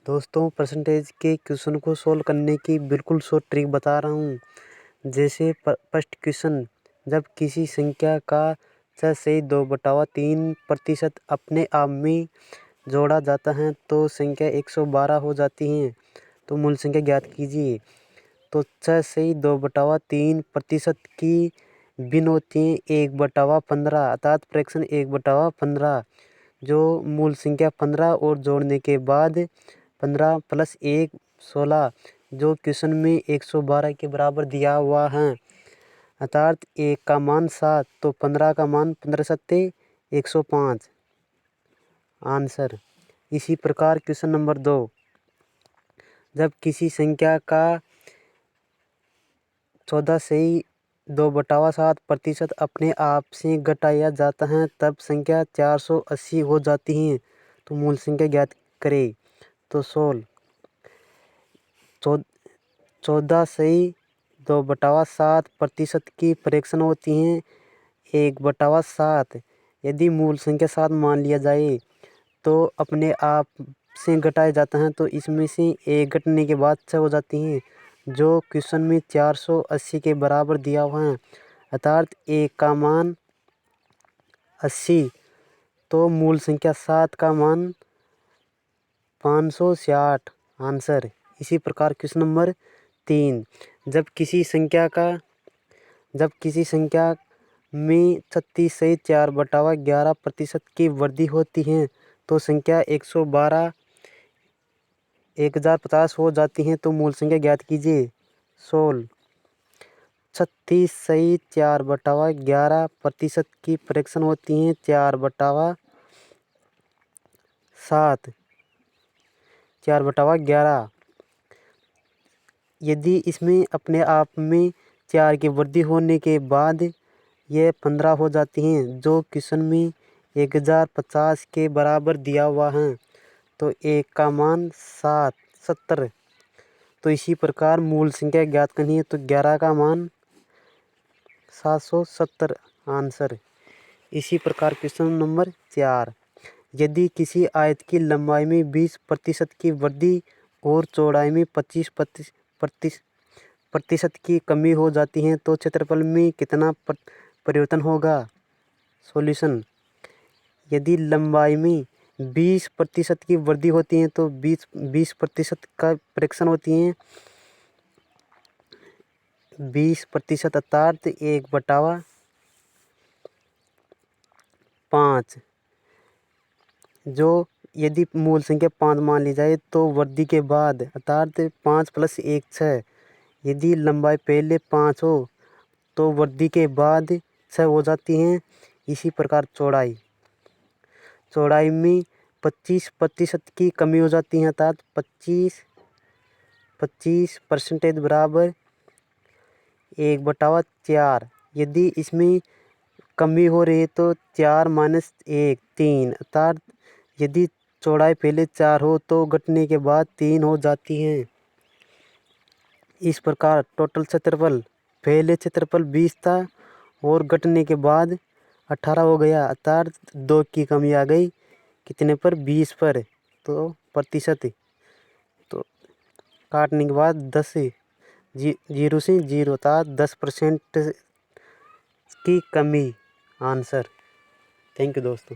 दोस्तों परसेंटेज के क्वेश्चन को सोल्व करने की बिल्कुल शॉर्ट ट्रिक बता रहा हूँ। जैसे फर्स्ट क्वेश्चन, जब किसी संख्या का 6 से 2/3% अपने आप में जोड़ा जाता है तो संख्या 112 हो जाती है। तो मूल संख्या ज्ञात कीजिए। तो 6 से 2/3% की भिन्न होती है 1/15 अर्थात फ्रैक्शन 1/15, जो मूल संख्या 15 और जोड़ने के बाद 15 + 1 16, जो क्वेश्चन में 112 के बराबर दिया हुआ है। अर्थात 1 का मान 7 तो 15 का मान 15 सत्ते 105 आंसर। इसी प्रकार क्वेश्चन नंबर 2, जब किसी संख्या का 14 से 2/7% अपने आप से घटाया जाता है तब संख्या 480 हो जाती है। तो मूल संख्या ज्ञात करें। तो सोल्व। 14 से 2/7% की फ्रैक्शन होती है 1/7। यदि मूल संख्या 7 मान लिया जाए तो अपने आप से घटाया जाता है तो इसमें से 1 घटने के बाद 6 हो जाती हैं, जो क्वेश्चन में 480 के बराबर दिया हुआ है। अर्थात 1 का मान 80 तो मूल संख्या 7 का मान 560 आंसर। इसी प्रकार क्वेश्चन नंबर 3, जब किसी संख्या में 36 से 4/11% की वृद्धि होती है तो संख्या 112 1050 हो जाती है। तो मूल संख्या ज्ञात कीजिए। सोल्व। 36 से 4/11% की फ्रैक्शन होती है 4/7, 4/11। यदि इसमें अपने आप में 4 की वृद्धि होने के बाद यह 15 हो जाती हैं, जो क्वेश्चन में 1050 के बराबर दिया हुआ है। तो 1 का मान 70। तो इसी प्रकार मूल संख्या ज्ञात करनी है तो 11 का मान 770 आंसर। इसी प्रकार क्वेश्चन नंबर 4, यदि किसी आयत की लंबाई में 20% की वृद्धि और चौड़ाई में 25% की कमी हो जाती है तो क्षेत्रफल में कितना परिवर्तन होगा। सॉल्यूशन। यदि लंबाई में 20% की वृद्धि होती है तो 20% का फ्रैक्शन होती है 20% अर्थात 1/5, जो यदि मूल संख्या 5 मान ली जाए तो वृद्धि के बाद अर्थात 5 + 1 6। यदि लंबाई पहले 5 हो तो वृद्धि के बाद 6 हो जाती हैं। इसी प्रकार चौड़ाई में 25% की कमी हो जाती है अर्थात 25% बराबर 1/4। यदि इसमें कमी हो रही है तो 4 - 1 3 अर्थात यदि चौड़ाई पहले 4 हो तो घटने के बाद 3 हो जाती है। इस प्रकार टोटल क्षेत्रफल, पहले क्षेत्रफल 20 था और घटने के बाद 18 हो गया अर्थात 2 की कमी आ गई। कितने पर? 20 पर। तो प्रतिशत, तो काटने के बाद 10 0 से 0 था 10% की कमी आंसर। थैंक यू दोस्तों।